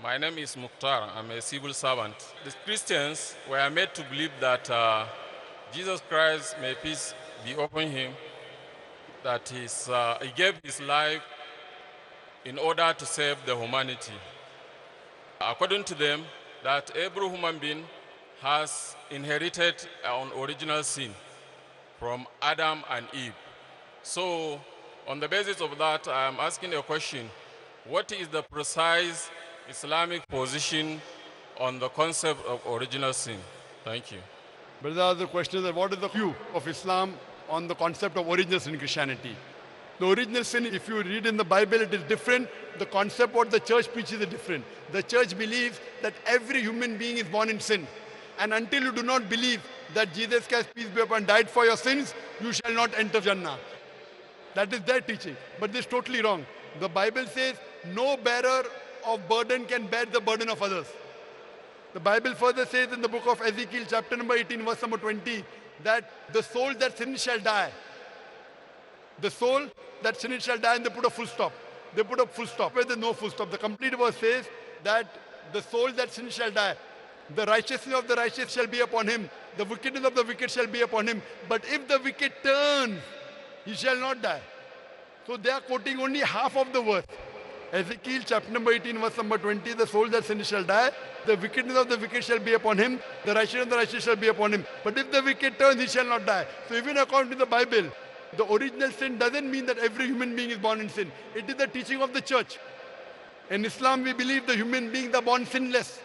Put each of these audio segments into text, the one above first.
My name is Mukhtar. I'm a civil servant. The Christians were made to believe that Jesus Christ, may peace be upon him, that he gave his life in order to save the humanity. According to them, that every human being has inherited an original sin from Adam and Eve. So, on the basis of that, I am asking a question. What is the precise Islamic position on the concept of original sin? Thank you. Brother, the question is that what is the view of Islam on the concept of original sin in Christianity? The original sin, if you read in the Bible, it is different. The concept what the church preaches is different. The church believes that every human being is born in sin. And until you do not believe that Jesus Christ, peace be upon, died for your sins, you shall not enter Jannah. That is their teaching. But this is totally wrong. The Bible says no bearer of burden can bear the burden of others. The Bible further says in the book of Ezekiel, chapter number 18, verse number 20, that the soul that sins shall die. The soul that sins shall die, and they put a full stop. They put a full stop where there's no full stop. The complete verse says that the soul that sins shall die. The righteousness of the righteous shall be upon him. The wickedness of the wicked shall be upon him. But if the wicked turns, he shall not die. So they are quoting only half of the verse. Ezekiel chapter number 18, verse number 20, the soul that sins shall die. The wickedness of the wicked shall be upon him. The righteousness of the righteous shall be upon him. But if the wicked turns, he shall not die. So even according to the Bible, the original sin doesn't mean that every human being is born in sin. It is the teaching of the church. In Islam, we believe the human beings are born sinless.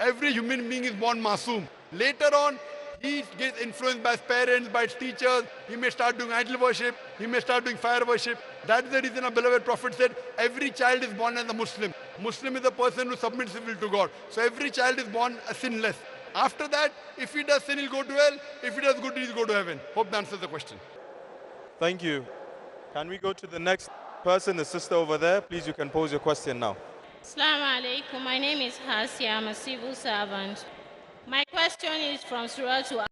Every human being is born masoom. Later on, he gets influenced by his parents, by his teachers. He may start doing idol worship. He may start doing fire worship. That is the reason our beloved Prophet said, every child is born as a Muslim. Muslim is a person who submits his will to God. So every child is born sinless. After that, if he does sin, he'll go to hell. If he does good, he'll go to heaven. Hope that answers the question. Thank you. Can we go to the next person, the sister over there? Please, you can pose your question now. Assalamu alaikum. My name is Hasia. I'm a civil servant. My question is from Surah to